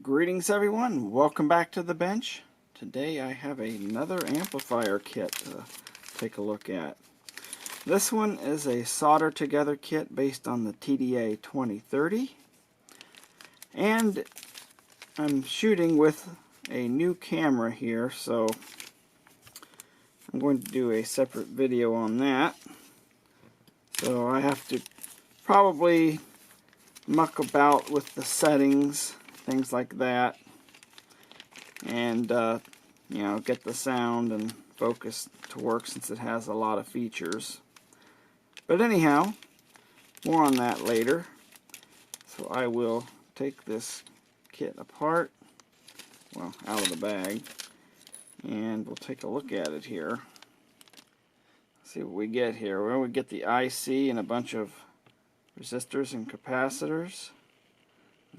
Greetings everyone, welcome back to the bench. Today I have another amplifier kit to take a look at. This one is a solder together kit based on the TDA2030, and I'm shooting with a new camera here, so I'm going to do a separate video on that. So I have to probably muck about with the settings, things like that, and get the sound and focus to work since it has a lot of features. But anyhow, more on that later. So I will take this kit apart, well, out of the bag, and we'll take a look at it here. See what we get here. Well, we get the IC and a bunch of resistors and capacitors.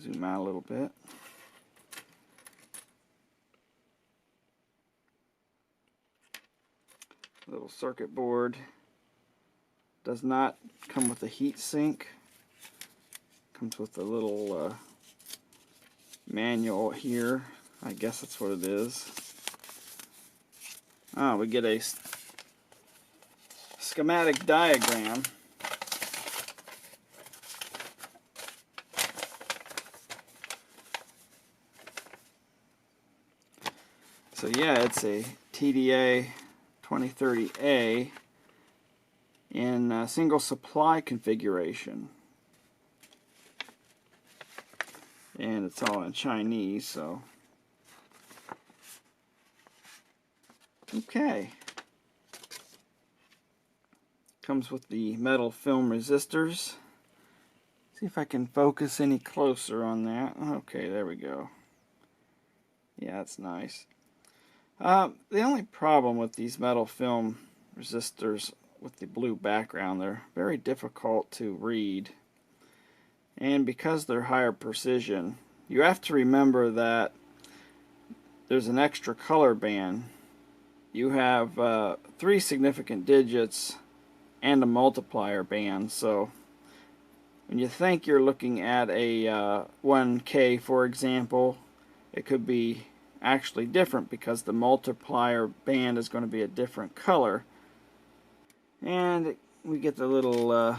Zoom out a little bit. Little circuit board. Does not come with a heat sink. Comes with a little manual here. I guess that's what it is. We get a schematic diagram. So yeah, it's a TDA2030A in a single supply configuration. And it's all in Chinese, so. Okay. Comes with the metal film resistors. See if I can focus any closer on that. Okay, there we go. Yeah, that's nice. The only problem with these metal film resistors with the blue background, they're very difficult to read. And because they're higher precision, you have to remember that there's an extra color band. You have 3 significant digits and a multiplier band. So when you think you're looking at a 1K, for example, it could be actually different because the multiplier band is going to be a different color. And we get the little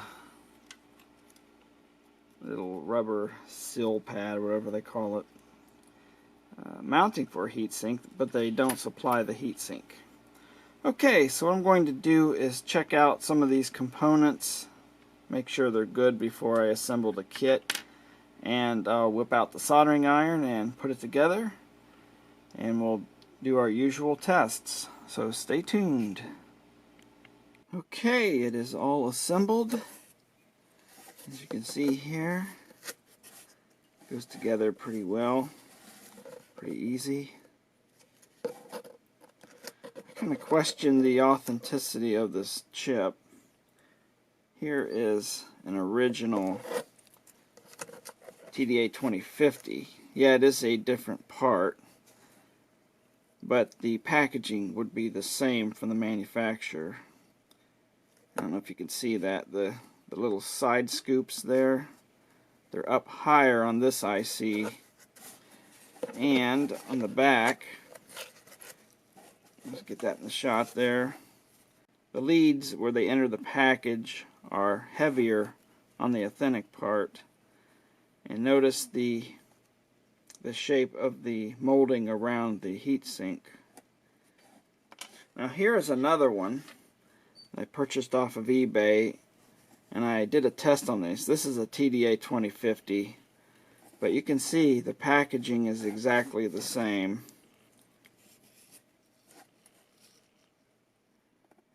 rubber seal pad, whatever they call it, mounting for a heatsink, but they don't supply the heatsink. Okay, so what I'm going to do is check out some of these components, make sure they're good before I assemble the kit, and I'll whip out the soldering iron and put it together, and we'll do our usual tests. So stay tuned. Okay, it is all assembled. As you can see here, it goes together pretty well, pretty easy. I kind of question the authenticity of this chip. Here is an original TDA2050. Yeah, it is a different part, but the packaging would be the same from the manufacturer. I don't know if you can see that. The little side scoops there, they're up higher on this IC, and on the back, let's get that in the shot there, the leads where they enter the package are heavier on the authentic part. And notice the shape of the molding around the heatsink. Now here is another one I purchased off of eBay, and I did a test on this. This is a TDA2050, but you can see the packaging is exactly the same.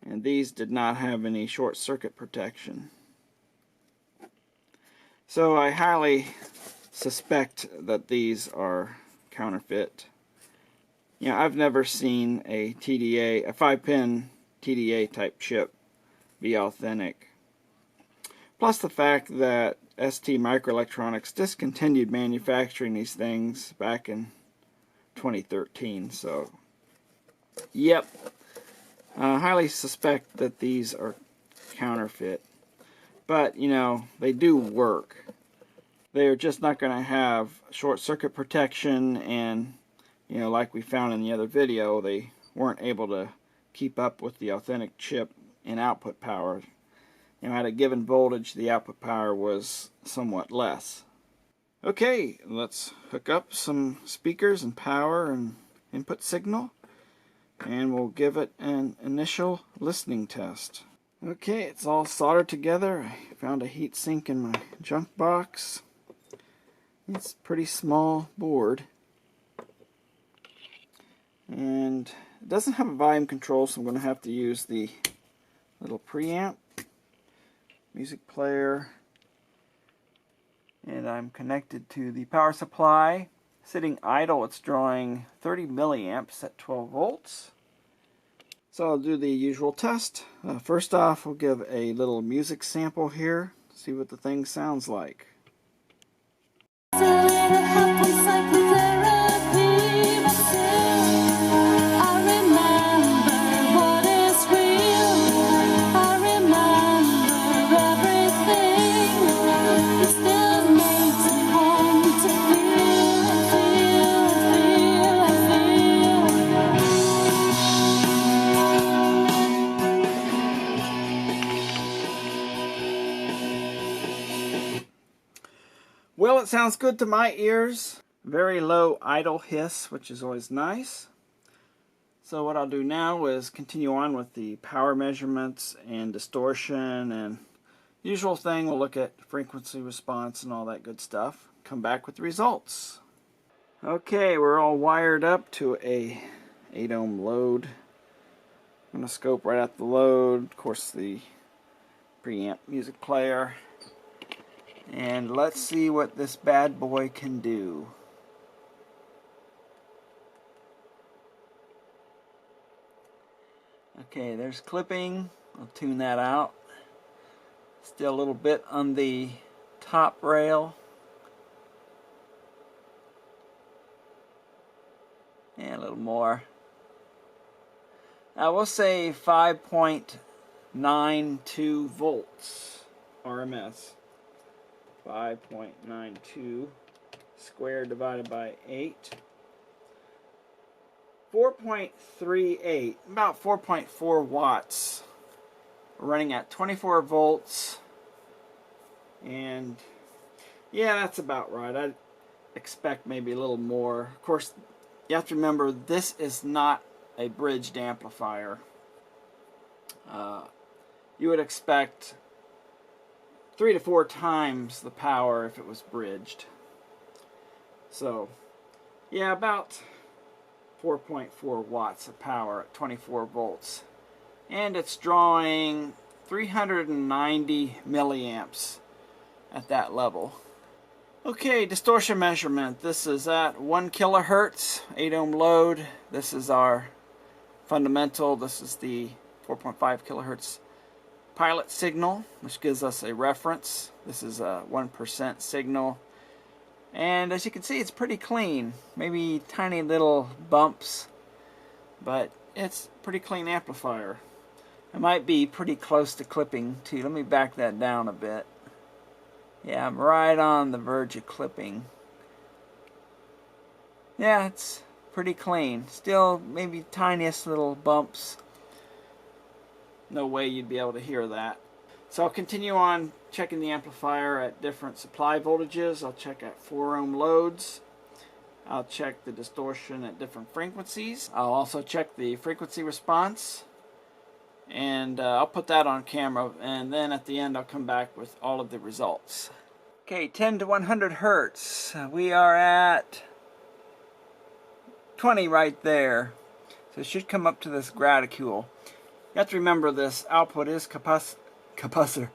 And these did not have any short circuit protection. So I highly suspect that these are counterfeit. You know, I've never seen a 5-pin TDA type chip be authentic. Plus the fact that ST Microelectronics discontinued manufacturing these things back in 2013. So, yep, I highly suspect that these are counterfeit. But, you know, they do work. they're just not going to have short circuit protection, and like we found in the other video, they weren't able to keep up with the authentic chip in output power. At a given voltage, the output power was somewhat less. Okay, let's hook up some speakers and power and input signal, and we'll give it an initial listening test. Okay, it's all soldered together. I found a heat sink in my junk box. It's a pretty small board. And it doesn't have a volume control, so I'm going to have to use the little preamp, music player, and I'm connected to the power supply. Sitting idle, it's drawing 30 milliamps at 12 volts. So I'll do the usual test. First off, we'll give a little music sample here, see what the thing sounds like. Well, it sounds good to my ears. Very low idle hiss, which is always nice. So what I'll do now is continue on with the power measurements and distortion and usual thing. We'll look at frequency response and all that good stuff. Come back with the results. Okay, we're all wired up to a 8 ohm load. I'm going to scope right at the load. Of course, the preamp music player. And let's see what this bad boy can do. Okay, there's clipping. I'll tune that out. Still a little bit on the top rail. And a little more. I will say 5.92 volts RMS. 5.92 squared divided by 8. 4.38, about 4.4 watts. We're running at 24 volts. And yeah, that's about right. I'd expect maybe a little more. Of course, you have to remember this is not a bridged amplifier. You would expect 3 to 4 times the power if it was bridged. So, yeah, about 4.4 watts of power at 24 volts. And it's drawing 390 milliamps at that level. Okay, distortion measurement. This is at 1 kilohertz, 8 ohm load. This is our fundamental. This is the 4.5 kilohertz pilot signal, which gives us a reference. This is a 1% signal, and as you can see, it's pretty clean. Maybe tiny little bumps, but it's a pretty clean amplifier. It might be pretty close to clipping too. Let me back that down a bit. Yeah, I'm right on the verge of clipping. Yeah, it's pretty clean. Still maybe tiniest little bumps. No way you'd be able to hear that. So I'll continue on checking the amplifier at different supply voltages. I'll check at 4 ohm loads. I'll check the distortion at different frequencies. I'll also check the frequency response. And I'll put that on camera, and then at the end I'll come back with all of the results. Okay, 10 to 100 hertz. We are at 20 right there. So it should come up to this graticule. You have to remember this output is capacitor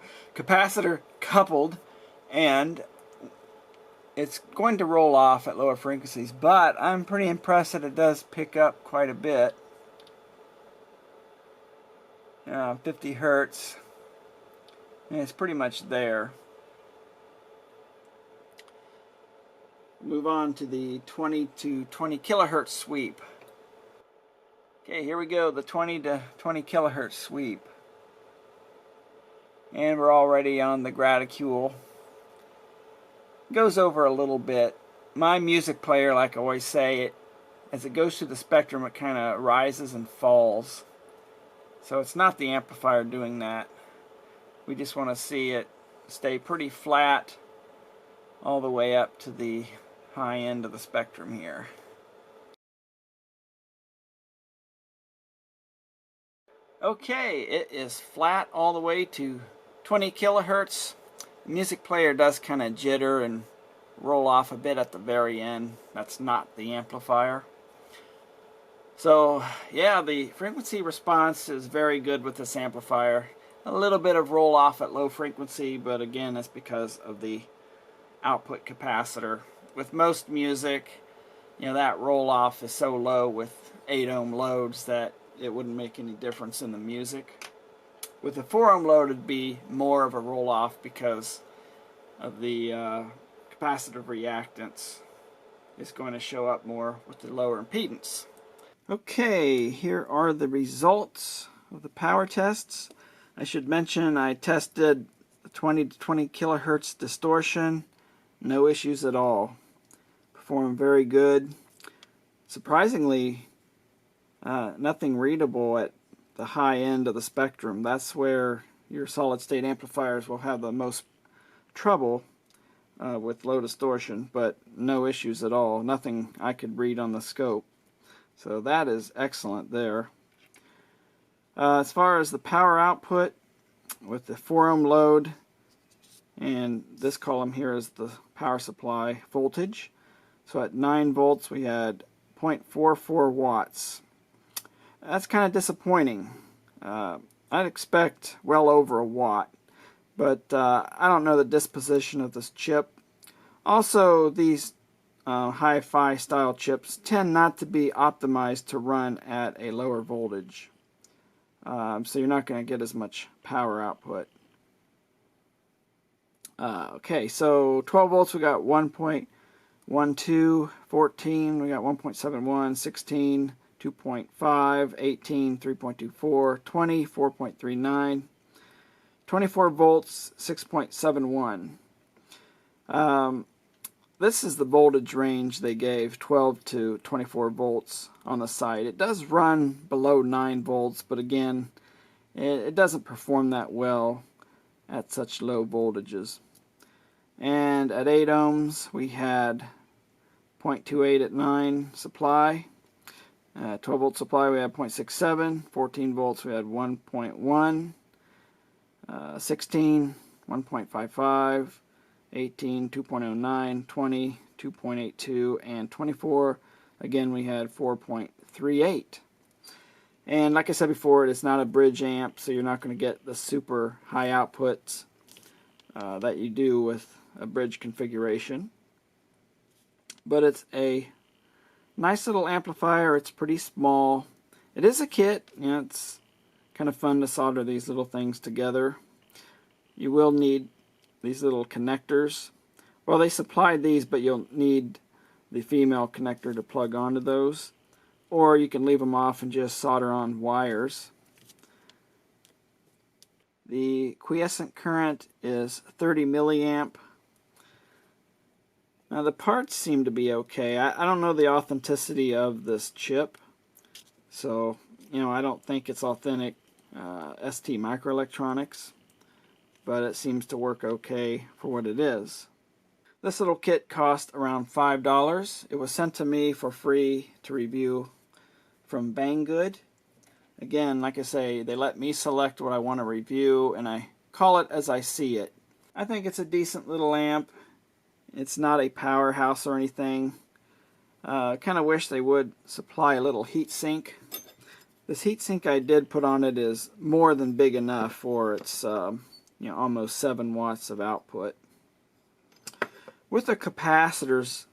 coupled, and it's going to roll off at lower frequencies, but I'm pretty impressed that it does pick up quite a bit. 50 hertz, and it's pretty much there. Move on to the 20 to 20 kilohertz sweep. Okay, here we go, the 20 to 20 kilohertz sweep. And we're already on the graticule. goes over a little bit. My music player, like I always say, as it goes through the spectrum, it kind of rises and falls. So it's not the amplifier doing that. We just want to see it stay pretty flat all the way up to the high end of the spectrum here. Okay, it is flat all the way to 20 kilohertz. The music player does kind of jitter and roll off a bit at the very end. That's not the amplifier. So yeah, the frequency response is very good with this amplifier. A little bit of roll off at low frequency, but again, that's because of the output capacitor. With most music, that roll off is so low with 8 ohm loads that it wouldn't make any difference in the music. With a 4 ohm load, it'd be more of a roll off because of the capacitive reactance is going to show up more with the lower impedance. Okay, here are the results of the power tests. I should mention I tested 20 to 20 kilohertz distortion. No issues at all. Performed very good. Surprisingly, nothing readable at the high end of the spectrum. That's where your solid state amplifiers will have the most trouble with low distortion, but no issues at all. Nothing I could read on the scope. So that is excellent there. As far as the power output, with the 4 ohm load, and this column here is the power supply voltage. So at 9 volts we had 0.44 watts. That's kind of disappointing. I'd expect well over a watt, but I don't know the disposition of this chip. Also, these hi-fi style chips tend not to be optimized to run at a lower voltage. So you're not going to get as much power output. Okay, so 12 volts we got 1.12, 14 we got 1.71, 16, 2.5, 18, 3.24, 20, 4.39, 24 volts, 6.71. This is the voltage range they gave, 12 to 24 volts on the site. It does run below 9 volts, but again, it doesn't perform that well at such low voltages. And at 8 ohms, we had 0.28 at 9 supply. 12 volt supply, we had 0.67. 14 volts, we had 1.1. 16, 1.55. 18, 2.09, 20, 2.82, and 24, again we had 4.38. And like I said before, it is not a bridge amp, so you're not going to get the super high outputs that you do with a bridge configuration. But it's a nice little amplifier. It's pretty small. It is a kit. It's kind of fun to solder these little things together. You will need these little connectors. Well, they supplied these, but you'll need the female connector to plug onto those. Or you can leave them off and just solder on wires. The quiescent current is 30 milliamp. Now the parts seem to be okay. I don't know the authenticity of this chip. So, I don't think it's authentic ST microelectronics. But it seems to work okay for what it is. This little kit cost around $5. It was sent to me for free to review from Banggood. Again, like I say, they let me select what I want to review, and I call it as I see it. I think it's a decent little amp. It's not a powerhouse or anything. Kind of wish they would supply a little heat sink. This heat sink I did put on it is more than big enough for its almost 7 watts of output. With the capacitors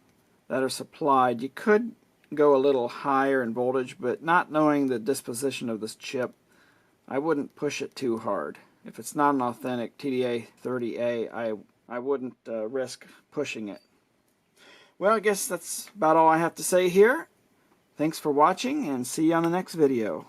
that are supplied, you could go a little higher in voltage, but not knowing the disposition of this chip, I wouldn't push it too hard. If it's not an authentic TDA2030A, I wouldn't risk pushing it. Well, I guess that's about all I have to say here. Thanks for watching, and see you on the next video.